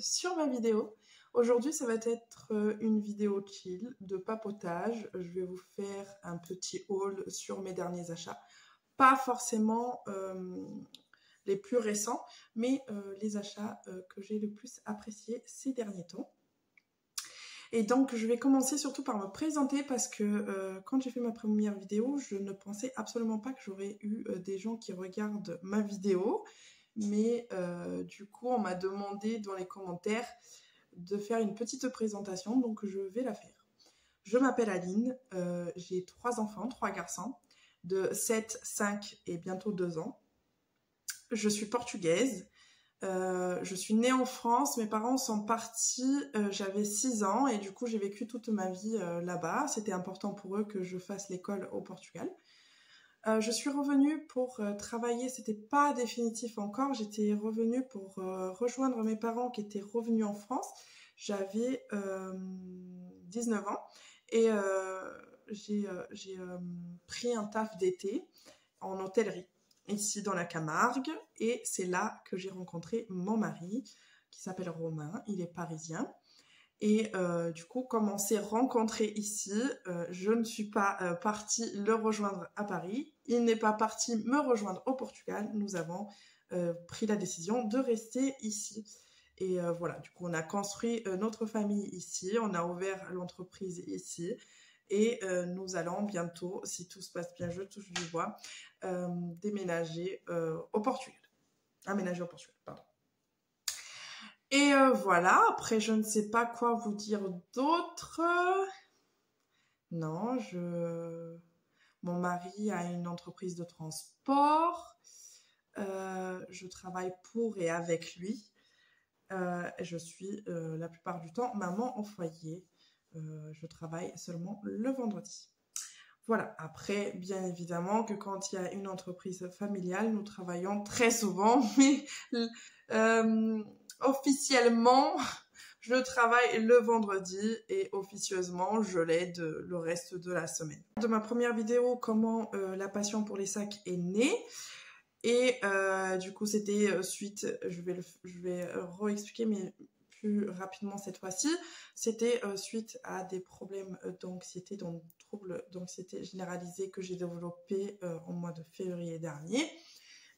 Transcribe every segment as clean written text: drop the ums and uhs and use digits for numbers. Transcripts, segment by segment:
sur ma vidéo. Aujourd'hui, ça va être une vidéo chill de papotage. Je vais vous faire un petit haul sur mes derniers achats. Pas forcément les plus récents, mais les achats que j'ai le plus appréciés ces derniers temps. Et donc, je vais commencer surtout par me présenter parce que quand j'ai fait ma première vidéo, je ne pensais absolument pas que j'aurais eu des gens qui regardent ma vidéo. Mais du coup, on m'a demandé dans les commentaires de faire une petite présentation, donc je vais la faire. Je m'appelle Aline, j'ai 3 enfants, 3 garçons, de 7, 5 et bientôt 2 ans. Je suis portugaise. Je suis née en France, mes parents sont partis, j'avais 6 ans et du coup j'ai vécu toute ma vie là-bas. C'était important pour eux que je fasse l'école au Portugal. Je suis revenue pour travailler, c'était pas définitif encore, j'étais revenue pour rejoindre mes parents qui étaient revenus en France. J'avais 19 ans et j'ai pris un taf d'été en hôtellerie, ici dans la Camargue, et c'est là que j'ai rencontré mon mari, qui s'appelle Romain, il est parisien. Et du coup, comme on s'est rencontrés ici, je ne suis pas partie le rejoindre à Paris. Il n'est pas parti me rejoindre au Portugal. Nous avons pris la décision de rester ici. Et voilà, du coup, on a construit notre famille ici. On a ouvert l'entreprise ici. Et nous allons bientôt, si tout se passe bien, je touche du bois, déménager au Portugal. Aménager au Portugal, pardon. Et voilà, après je ne sais pas quoi vous dire d'autre. Non, mon mari a une entreprise de transport. Je travaille pour et avec lui. Je suis la plupart du temps maman au foyer. Je travaille seulement le vendredi. Voilà, après, bien évidemment que quand il y a une entreprise familiale, nous travaillons très souvent, mais officiellement, je travaille le vendredi et officieusement, je l'aide le reste de la semaine. De ma première vidéo, comment la passion pour les sacs est née. Et du coup, c'était suite, je vais re-expliquer, mais plus rapidement cette fois-ci. C'était suite à des problèmes d'anxiété, donc troubles d'anxiété généralisée que j'ai développé au mois de février dernier.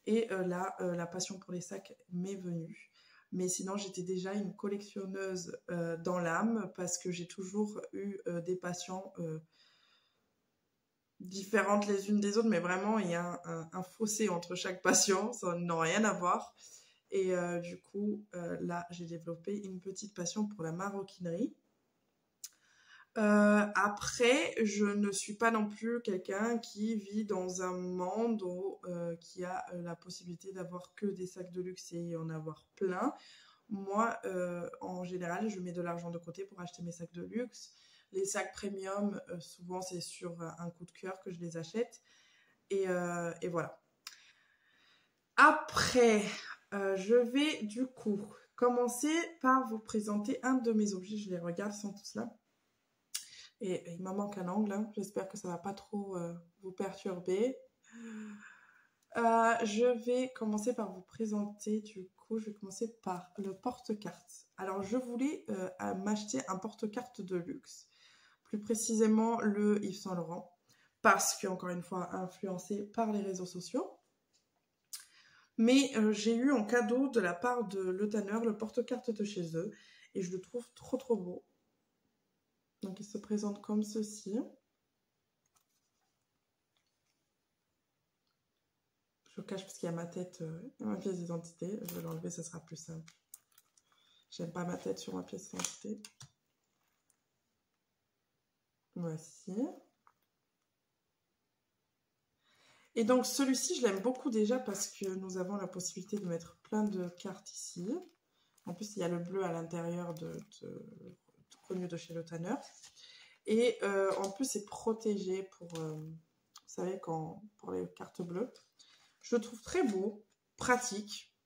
Et là, la passion pour les sacs m'est venue. Mais sinon, j'étais déjà une collectionneuse dans l'âme parce que j'ai toujours eu des passions différentes les unes des autres, mais vraiment, il y a un fossé entre chaque passion, ça n'a rien à voir. Et du coup, là, j'ai développé une petite passion pour la maroquinerie. Après, je ne suis pas non plus quelqu'un qui vit dans un monde qui a la possibilité d'avoir que des sacs de luxe et en avoir plein. Moi, en général, je mets de l'argent de côté pour acheter mes sacs de luxe. Les sacs premium, souvent, c'est sur un coup de cœur que je les achète. Et voilà. Après, je vais du coup commencer par vous présenter un de mes objets. Je les regarde, ils sont tous là. Et il me manque un angle, hein. J'espère que ça ne va pas trop vous perturber. Je vais commencer par vous présenter, du coup, je vais commencer par le porte-cartes. Alors, je voulais m'acheter un porte-cartes de luxe, plus précisément le Yves Saint Laurent, parce que, encore une fois, influencé par les réseaux sociaux. Mais j'ai eu en cadeau de la part de Le Tanner le porte-cartes de chez eux, et je le trouve trop trop beau. Donc, il se présente comme ceci. Je cache parce qu'il y a ma tête, ma pièce d'identité. Je vais l'enlever, ça sera plus simple. J'aime pas ma tête sur ma pièce d'identité. Voici. Et donc, celui-ci, je l'aime beaucoup déjà parce que nous avons la possibilité de mettre plein de cartes ici. En plus, il y a le bleu à l'intérieur connu de chez Le Tanner. Et en plus, c'est protégé pour, vous savez, pour les cartes bleues. Je le trouve très beau, pratique.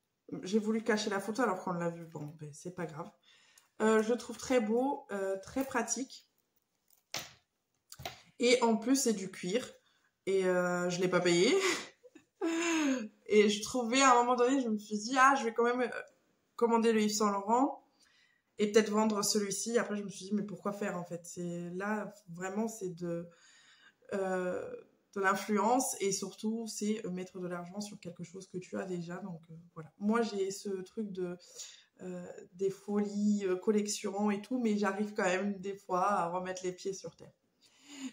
J'ai voulu cacher la photo alors qu'on l'a vu. Bon, ben, c'est pas grave. Je le trouve très beau, très pratique. Et en plus, c'est du cuir. Et je l'ai pas payé. Et je trouvais à un moment donné, je me suis dit, ah, je vais quand même commander le Yves Saint Laurent. et peut-être vendre celui-ci. Après, je me suis dit, mais pourquoi faire en fait? Là, vraiment, c'est de l'influence et surtout, c'est mettre de l'argent sur quelque chose que tu as déjà. Donc voilà. Moi, j'ai ce truc des folies, collections et tout, mais j'arrive quand même des fois à remettre les pieds sur terre.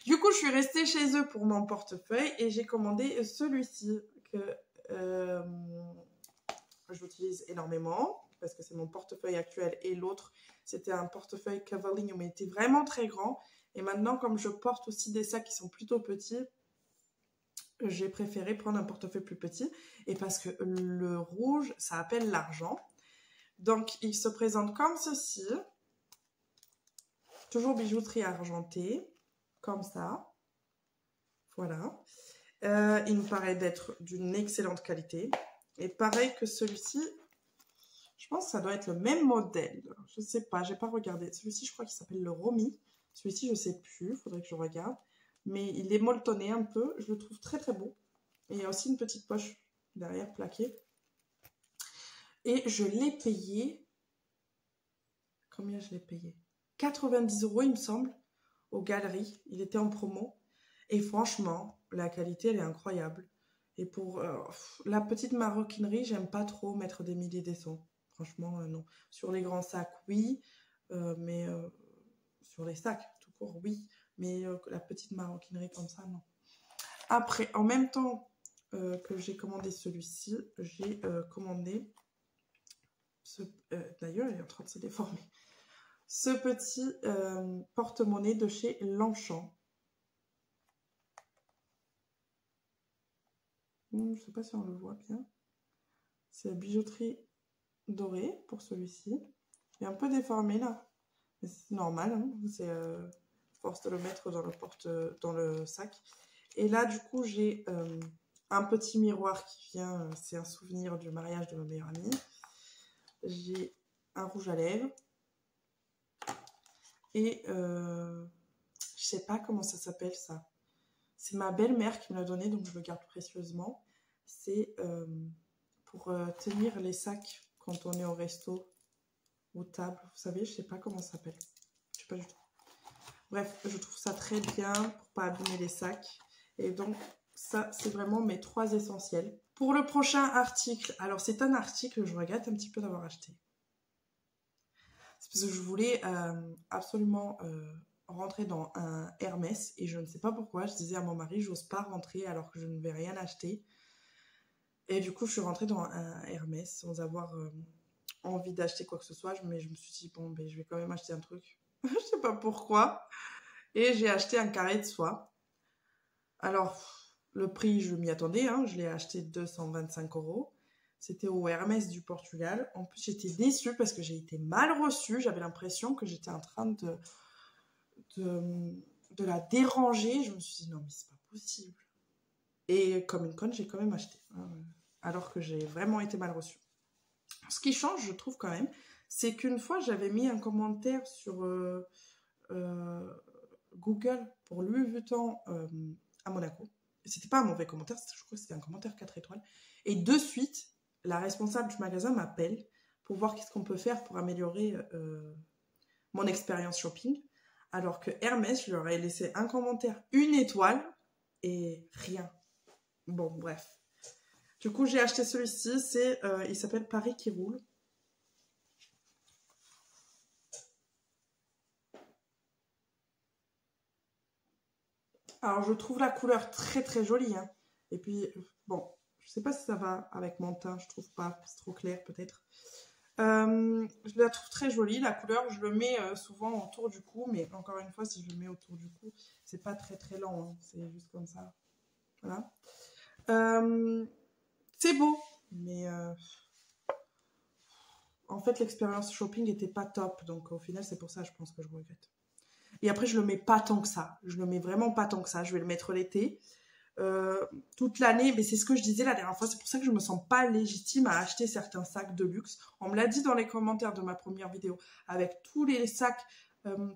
Du coup, je suis restée chez eux pour mon portefeuille et j'ai commandé celui-ci que j'utilise énormément parce que c'est mon portefeuille actuel et l'autre, c'était un portefeuille Cavalling mais il était vraiment très grand. Et maintenant, comme je porte aussi des sacs qui sont plutôt petits, j'ai préféré prendre un portefeuille plus petit. Et parce que le rouge, ça appelle l'argent. Donc, il se présente comme ceci. Toujours bijouterie argentée, comme ça. Voilà. Il me paraît d'être d'une excellente qualité. Et pareil que celui-ci, je pense que ça doit être le même modèle. Je ne sais pas, j'ai pas regardé. Celui-ci, je crois qu'il s'appelle le Romy. Celui-ci, je ne sais plus, il faudrait que je regarde. Mais il est molletonné un peu. Je le trouve très très beau. Et il y a aussi une petite poche derrière plaquée. Et je l'ai payé. Combien je l'ai payé? 90 €, il me semble, aux galeries. Il était en promo. Et franchement, la qualité, elle est incroyable. Et pour la petite maroquinerie, j'aime pas trop mettre des milliers des cents. Franchement, non. Sur les grands sacs, oui. Mais sur les sacs, tout court, oui. Mais la petite maroquinerie comme ça, non. Après, en même temps que j'ai commandé celui-ci, j'ai commandé d'ailleurs, il est en train de se déformer. Ce petit porte-monnaie de chez Longchamp. Je ne sais pas si on le voit bien. C'est la bijouterie dorée pour celui-ci. Il est un peu déformé là. Mais c'est normal. Hein. C'est force de le mettre dans le sac. Et là, du coup, j'ai un petit miroir qui vient. C'est un souvenir du mariage de ma meilleure amie. J'ai un rouge à lèvres. Et je sais pas comment ça s'appelle ça. C'est ma belle-mère qui me l'a donné, donc je le garde précieusement. C'est pour tenir les sacs quand on est au resto, aux tables. Vous savez, je sais pas comment ça s'appelle. Je sais pas du tout. Bref, je trouve ça très bien pour pas abîmer les sacs. Et donc, ça, c'est vraiment mes 3 essentiels. Pour le prochain article, alors c'est un article que je regrette un petit peu d'avoir acheté. C'est parce que je voulais absolument rentrer dans un Hermès et je ne sais pas pourquoi. Je disais à mon mari, j'ose pas rentrer alors que je ne vais rien acheter. Et du coup, je suis rentrée dans un Hermès sans avoir envie d'acheter quoi que ce soit. Mais je me suis dit, bon, ben, je vais quand même acheter un truc. Je sais pas pourquoi. Et j'ai acheté un carré de soie. Alors, le prix, je m'y attendais. Hein, je l'ai acheté 225 €. C'était au Hermès du Portugal. En plus, j'étais déçue parce que j'ai été mal reçue. J'avais l'impression que j'étais en train de la déranger. Je me suis dit, non, mais c'est pas possible. Et comme une conne, j'ai quand même acheté. Hein, alors que j'ai vraiment été mal reçue. Ce qui change, je trouve quand même, c'est qu'une fois, j'avais mis un commentaire sur Google pour Louis Vuitton à Monaco. C'était pas un mauvais commentaire, je crois que c'était un commentaire 4 étoiles. Et de suite, la responsable du magasin m'appelle pour voir qu'est-ce qu'on peut faire pour améliorer mon expérience shopping. Alors que Hermès, je leur ai laissé un commentaire, 1 étoile et rien. Bon, bref. Du coup, j'ai acheté celui-ci. Il s'appelle Paris qui roule. Alors, je trouve la couleur très très jolie. Hein. Et puis, bon, je sais pas si ça va avec mon teint. Je trouve pas. C'est trop clair peut-être. Je la trouve très jolie. La couleur, je le mets souvent autour du cou. Mais encore une fois, si je le mets autour du cou, c'est pas très très lent. Hein. C'est juste comme ça. Voilà. C'est beau. Mais en fait, l'expérience shopping n'était pas top. Donc, au final, c'est pour ça, je pense que je regrette. Et après, je le mets pas tant que ça. Je le mets vraiment pas tant que ça. Je vais le mettre l'été. Toute l'année, mais c'est ce que je disais la dernière fois, c'est pour ça que je me sens pas légitime à acheter certains sacs de luxe. On me l'a dit dans les commentaires de ma première vidéo, avec tous les sacs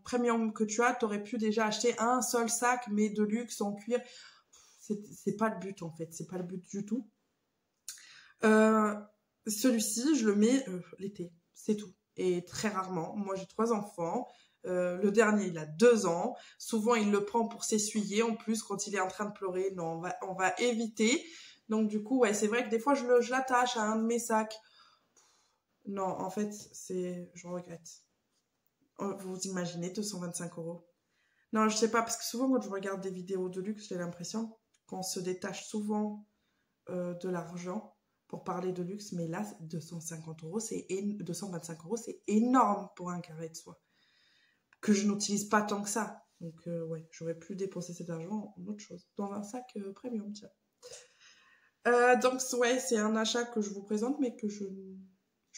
premium que tu as, tu aurais pu déjà acheter un seul sac, mais de luxe en cuir. C'est pas le but en fait, c'est pas le but du tout. Celui-ci, je le mets l'été, c'est tout. et très rarement. Moi, j'ai 3 enfants. Le dernier, il a 2 ans. Souvent, il le prend pour s'essuyer. En plus, quand il est en train de pleurer, non, on va éviter. Donc, du coup, ouais, c'est vrai que des fois, je l'attache à un de mes sacs. Non, en fait, je regrette. Vous imaginez, 225 €. Non, je sais pas, parce que souvent, quand je regarde des vidéos de luxe, j'ai l'impression qu'on se détache souvent de l'argent pour parler de luxe. Mais là, 250 €, 225 €, c'est énorme pour un carré de soie. Que je n'utilise pas tant que ça. Donc, ouais, j'aurais pu dépenser cet argent en autre chose. Dans un sac premium, tiens. Donc, ouais, c'est un achat que je vous présente, mais que je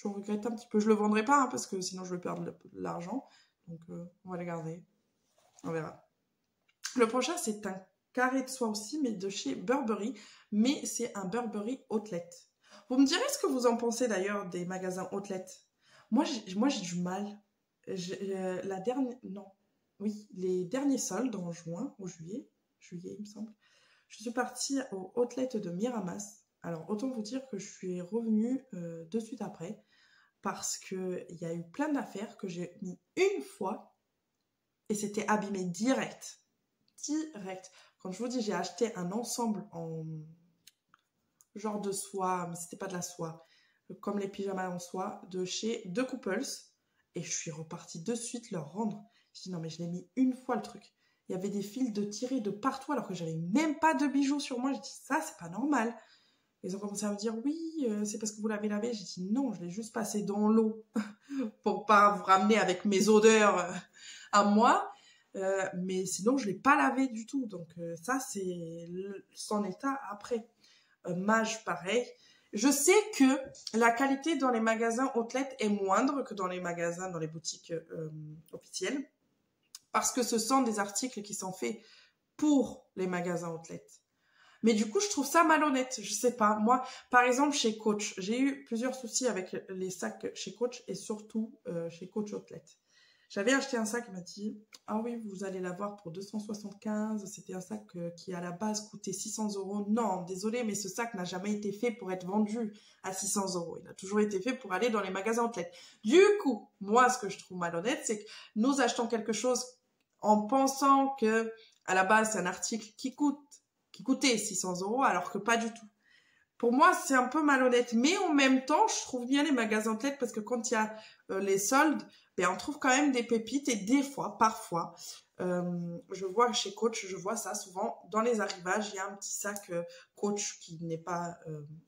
regrette un petit peu. Je le vendrai pas, hein, parce que sinon je vais perdre de l'argent. Donc, on va le garder. On verra. Le prochain, c'est un carré de soie aussi, mais de chez Burberry. Mais c'est un Burberry Outlet. Vous me direz ce que vous en pensez d'ailleurs des magasins Outlet. Moi, j'ai du mal. La dernière, non, oui, les derniers soldes en juin ou juillet, il me semble, je suis partie au Outlet de Miramas. Alors, autant vous dire que je suis revenue de suite après parce qu'il y a eu plein d'affaires que j'ai mis une fois et c'était abîmé direct. Direct. Quand je vous dis, j'ai acheté un ensemble en genre de soie, mais c'était pas de la soie, comme les pyjamas en soie, de chez The Couples. Et je suis repartie de suite leur rendre. Je dis non, mais je l'ai mis une fois le truc. Il y avait des fils de tirés de partout alors que j'avais même pas de bijoux sur moi. J'ai dit ça, c'est pas normal. Ils ont commencé à me dire oui, c'est parce que vous l'avez lavé. J'ai dit non, je l'ai juste passé dans l'eau pour pas vous ramener avec mes odeurs à moi. Mais sinon, je l'ai pas lavé du tout. Donc ça, c'est son état après. Mage, pareil. Je sais que la qualité dans les magasins outlet est moindre que dans les magasins, dans les boutiques officielles, parce que ce sont des articles qui sont faits pour les magasins outlet. Mais du coup, je trouve ça malhonnête. Je sais pas. Moi, par exemple, chez Coach, j'ai eu plusieurs soucis avec les sacs chez Coach et surtout chez Coach Outlet. J'avais acheté un sac, il m'a dit « Ah oui, vous allez l'avoir pour 275. C'était un sac qui, à la base, coûtait 600 €. Non, désolé, mais ce sac n'a jamais été fait pour être vendu à 600 €. Il a toujours été fait pour aller dans les magasins outlet. Du coup, moi, ce que je trouve malhonnête, c'est que nous achetons quelque chose en pensant que, à la base, c'est un article qui coûtait 600 € alors que pas du tout. Pour moi, c'est un peu malhonnête. Mais en même temps, je trouve bien les magasins outlet parce que quand il y a les soldes, ben, on trouve quand même des pépites et des fois, parfois, je vois chez Coach, je vois ça souvent dans les arrivages, il y a un petit sac Coach qui n'est pas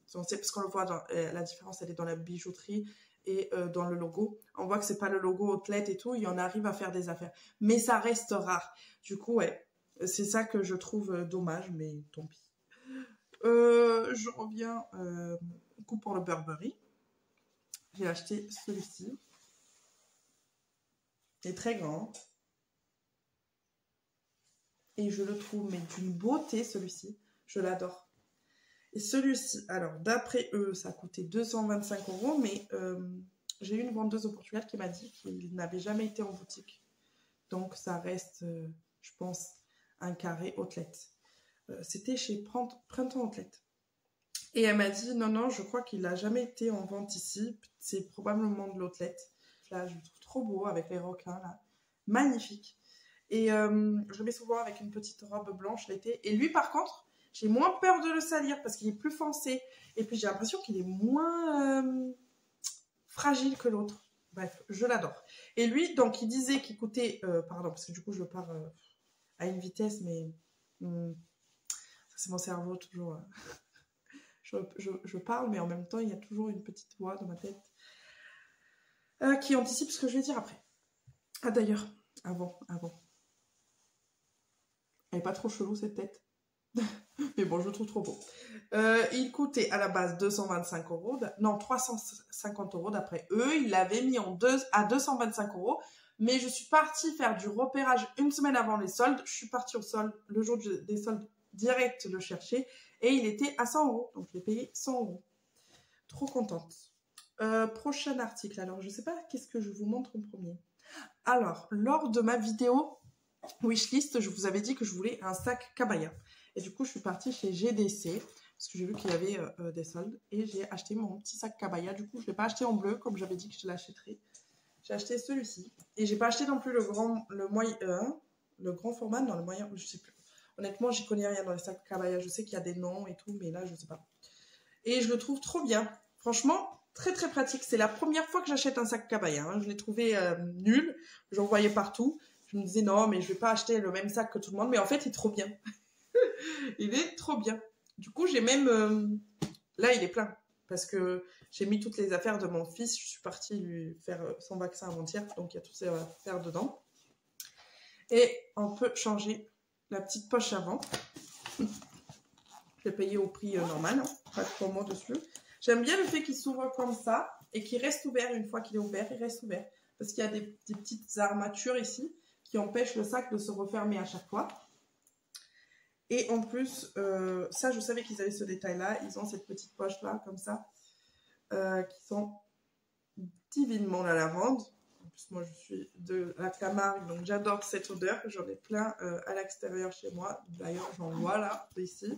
censé, parce qu'on le voit, la différence elle est dans la bijouterie et dans le logo. On voit que c'est pas le logo outlet et tout, il y en arrive à faire des affaires. Mais ça reste rare. Du coup, ouais, c'est ça que je trouve dommage, mais tant pis. Je reviens du coup pour le Burberry. J'ai acheté celui-ci. Il est très grand. Et je le trouve mais d'une beauté celui-ci. Je l'adore. Et celui-ci, alors d'après eux, ça a coûté 225 €, mais j'ai eu une vendeuse au Portugal qui m'a dit qu'il n'avait jamais été en boutique. Donc ça reste, je pense, un carré outlet. C'était chez Printemps Outlet. Et elle m'a dit, non, je crois qu'il n'a jamais été en vente ici. C'est probablement de l'outlet. Là, je le trouve trop beau avec les requins, là. Magnifique. Et je le mets souvent avec une petite robe blanche l'été. Et lui, par contre, j'ai moins peur de le salir parce qu'il est plus foncé. Et puis, j'ai l'impression qu'il est moins fragile que l'autre. Bref, je l'adore. Et lui, donc, il disait qu'il coûtait... pardon, parce que du coup, je pars à une vitesse, mais... ça, c'est mon cerveau, toujours... Je parle, mais en même temps, il y a toujours une petite voix dans ma tête qui anticipe ce que je vais dire après. Ah d'ailleurs, avant. Elle n'est pas trop chelou cette tête. Mais bon, je le trouve trop beau. Il coûtait à la base 225 €. Non, 350 € d'après eux. Ils l'avaient mis à 225 €. Mais je suis partie faire du repérage une semaine avant les soldes. Je suis partie au solde, le jour des soldes, direct le chercher. Et il était à 100 €. Donc, je l'ai payé 100 €. Trop contente. Prochain article. Alors, je ne sais pas qu'est-ce que je vous montre en premier. Alors, lors de ma vidéo wishlist, je vous avais dit que je voulais un sac Cabaya. Et du coup, je suis partie chez GDC parce que j'ai vu qu'il y avait des soldes. Et j'ai acheté mon petit sac Cabaya. Du coup, je ne l'ai pas acheté en bleu comme j'avais dit que je l'achèterais. j'ai acheté celui-ci. Et j'ai pas acheté non plus le grand format, non, le moyen, je sais plus. Honnêtement, j'y connais rien dans les sacs Cabaya. Je sais qu'il y a des noms et tout, mais là, je sais pas. Et je le trouve trop bien. Franchement, très très pratique. C'est la première fois que j'achète un sac Cabaya. Hein. Je l'ai trouvé nul. J'en voyais partout. Je me disais non, mais je vais pas acheter le même sac que tout le monde. Mais en fait, il est trop bien. Il est trop bien. Du coup, j'ai même... Là, il est plein. Parce que j'ai mis toutes les affaires de mon fils. Je suis partie lui faire son vaccin avant-hier. Donc, il y a toutes ses affaires dedans. Et on peut changer la petite poche avant. Je l'ai payé au prix normal. Hein. Pas de promo dessus. J'aime bien le fait qu'il s'ouvre comme ça. Et qu'il reste ouvert. Une fois qu'il est ouvert, il reste ouvert. Parce qu'il y a des petites armatures ici qui empêchent le sac de se refermer à chaque fois. Et en plus, ça, je savais qu'ils avaient ce détail-là. Ils ont cette petite poche-là, comme ça, qui sont divinement la lavande. En plus, moi, je suis de la Camargue, donc j'adore cette odeur. J'en ai plein à l'extérieur chez moi. D'ailleurs, j'en vois là, ici.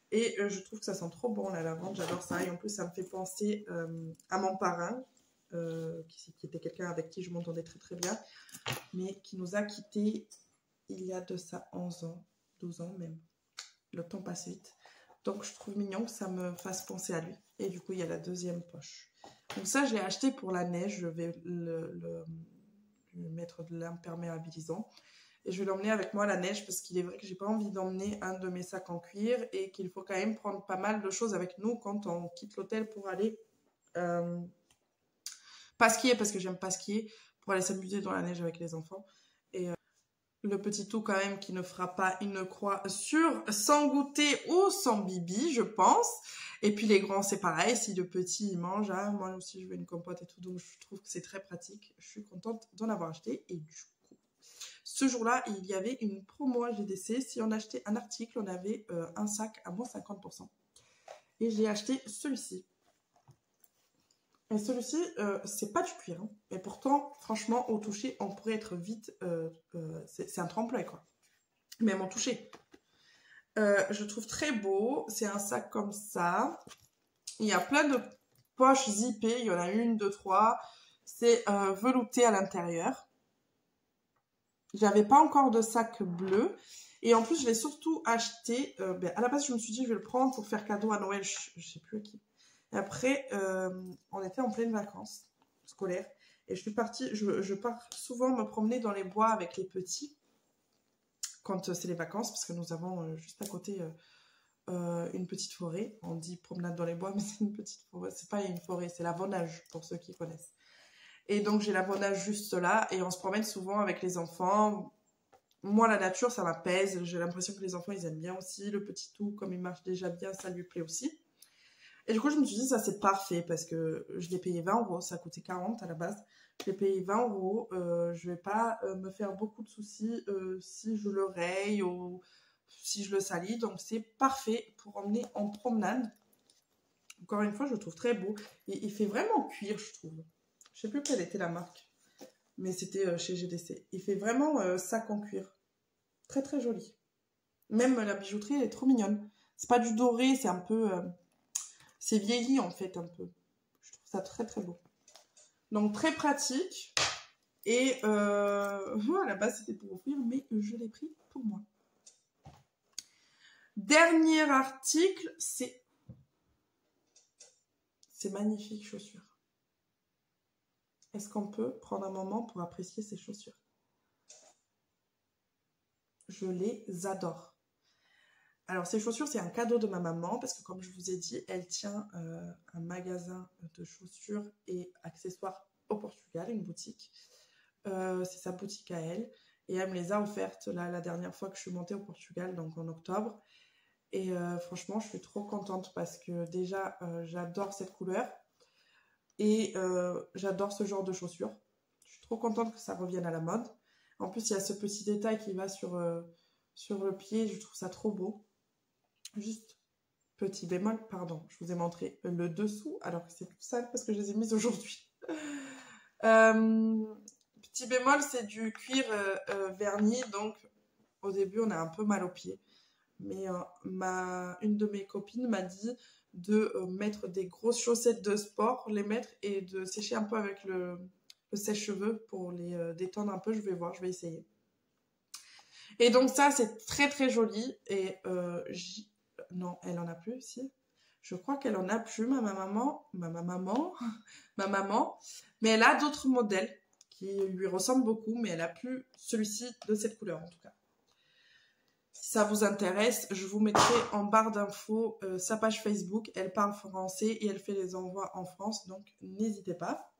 Et je trouve que ça sent trop bon, la lavande. J'adore ça. Et en plus, ça me fait penser à mon parrain, qui était quelqu'un avec qui je m'entendais très, très bien, mais qui nous a quittés il y a de ça 11 ans. 12 ans même. Le temps passe vite. Donc, je trouve mignon que ça me fasse penser à lui. Et du coup, il y a la deuxième poche. Donc ça, je l'ai acheté pour la neige. Je vais lui mettre de l'imperméabilisant. Et je vais l'emmener avec moi à la neige parce qu'il est vrai que j'ai pas envie d'emmener un de mes sacs en cuir et qu'il faut quand même prendre pas mal de choses avec nous quand on quitte l'hôtel pour aller pas skier, parce que j'aime pas skier, pour aller s'amuser dans la neige avec les enfants. Et le petit tout quand même qui ne fera pas une croix sur sans goûter ou sans bibi, je pense. Et puis les grands, c'est pareil. Si le petit, il mange, hein, moi aussi, je veux une compote et tout. Donc, je trouve que c'est très pratique. Je suis contente d'en avoir acheté. Et du coup, ce jour-là, il y avait une promo à GDC. Si on achetait un article, on avait un sac à moins 50%. Et j'ai acheté celui-ci. Et celui-ci, c'est pas du cuir. Hein. Mais pourtant, franchement, au toucher, on pourrait être vite... c'est un trempe-l'œil, quoi. Même au toucher. Je trouve très beau. C'est un sac comme ça. Il y a plein de poches zippées. Il y en a 1, 2, 3. C'est velouté à l'intérieur. J'avais pas encore de sac bleu. Et en plus, je l'ai surtout acheté... à la base, je me suis dit, je vais le prendre pour faire cadeau à Noël. Je sais plus à qui. Et après, on était en pleine vacances scolaires. Et je suis partie, je pars souvent me promener dans les bois avec les petits quand c'est les vacances, parce que nous avons juste à côté une petite forêt. On dit promenade dans les bois, mais c'est une petite forêt. C'est pas une forêt, c'est l'avonnage pour ceux qui connaissent. Et donc j'ai l'avonnage juste là, et on se promène souvent avec les enfants. Moi, la nature, ça m'apaise. J'ai l'impression que les enfants, ils aiment bien aussi. Le petit tout, comme il marche déjà bien, ça lui plaît aussi. Et du coup, je me suis dit, ça c'est parfait parce que je l'ai payé 20 €, ça coûtait 40 à la base. Je l'ai payé 20 €, je vais pas me faire beaucoup de soucis si je le raye ou si je le salis. Donc c'est parfait pour emmener en promenade. Encore une fois, je le trouve très beau. Et il fait vraiment cuir, je trouve. Je sais plus quelle était la marque, mais c'était chez GDC. Il fait vraiment sac en cuir. Très très joli. Même la bijouterie, elle est trop mignonne. C'est pas du doré, c'est un peu... c'est vieilli en fait un peu. Je trouve ça très très beau. Donc très pratique. Et à la base c'était pour offrir, mais je l'ai pris pour moi. Dernier article, c'est ces magnifiques chaussures. Est-ce qu'on peut prendre un moment pour apprécier ces chaussures? Je les adore. Alors, ces chaussures, c'est un cadeau de ma maman parce que, comme je vous ai dit, elle tient un magasin de chaussures et accessoires au Portugal, une boutique. C'est sa boutique à elle. Et elle me les a offertes là, la dernière fois que je suis montée au Portugal, donc en octobre. Et franchement, je suis trop contente parce que déjà, j'adore cette couleur. Et j'adore ce genre de chaussures. Je suis trop contente que ça revienne à la mode. En plus, il y a ce petit détail qui va sur le pied. Je trouve ça trop beau. Juste petit bémol, pardon, je vous ai montré le dessous alors que c'est tout sale parce que je les ai mises aujourd'hui. Petit bémol, c'est du cuir verni, donc au début on a un peu mal aux pieds. Mais une de mes copines m'a dit de mettre des grosses chaussettes de sport, les mettre et de sécher un peu avec le le sèche-cheveux pour les détendre un peu. Je vais voir, je vais essayer. Et donc ça, c'est très très joli. Et non, elle en a plus, si. Je crois qu'elle en a plus, ma maman. Mais elle a d'autres modèles qui lui ressemblent beaucoup, mais elle a plus celui-ci de cette couleur en tout cas. Si ça vous intéresse, je vous mettrai en barre d'infos sa page Facebook. Elle parle français et elle fait les envois en France, donc n'hésitez pas.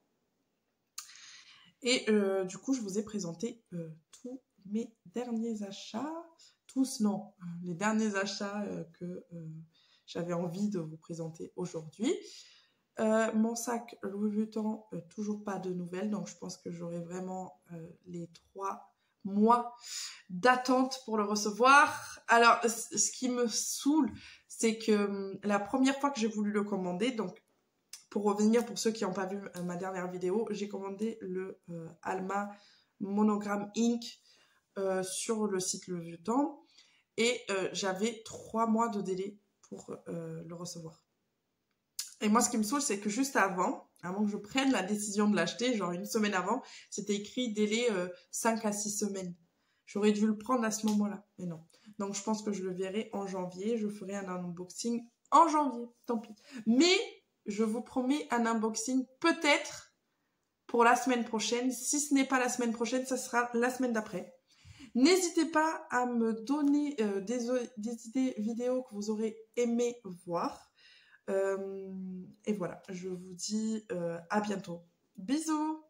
Et du coup, je vous ai présenté tous mes derniers achats. Tous, non. Les derniers achats que j'avais envie de vous présenter aujourd'hui. Mon sac Louis Vuitton, toujours pas de nouvelles. Donc, je pense que j'aurai vraiment les 3 mois d'attente pour le recevoir. Alors, ce qui me saoule, c'est que la première fois que j'ai voulu le commander, donc pour revenir, pour ceux qui n'ont pas vu ma dernière vidéo, j'ai commandé le Alma Monogram Ink sur le site Louis Vuitton et j'avais 3 mois de délai pour le recevoir. Et moi, ce qui me saoule, c'est que juste avant que je prenne la décision de l'acheter, genre une semaine avant, c'était écrit délai 5 à 6 semaines. J'aurais dû le prendre à ce moment-là, mais non. Donc, je pense que je le verrai en janvier. Je ferai un unboxing en janvier, tant pis. Mais je vous promets un unboxing peut-être pour la semaine prochaine. Si ce n'est pas la semaine prochaine, ça sera la semaine d'après. N'hésitez pas à me donner des idées vidéos que vous aurez aimé voir. Et voilà, je vous dis à bientôt. Bisous!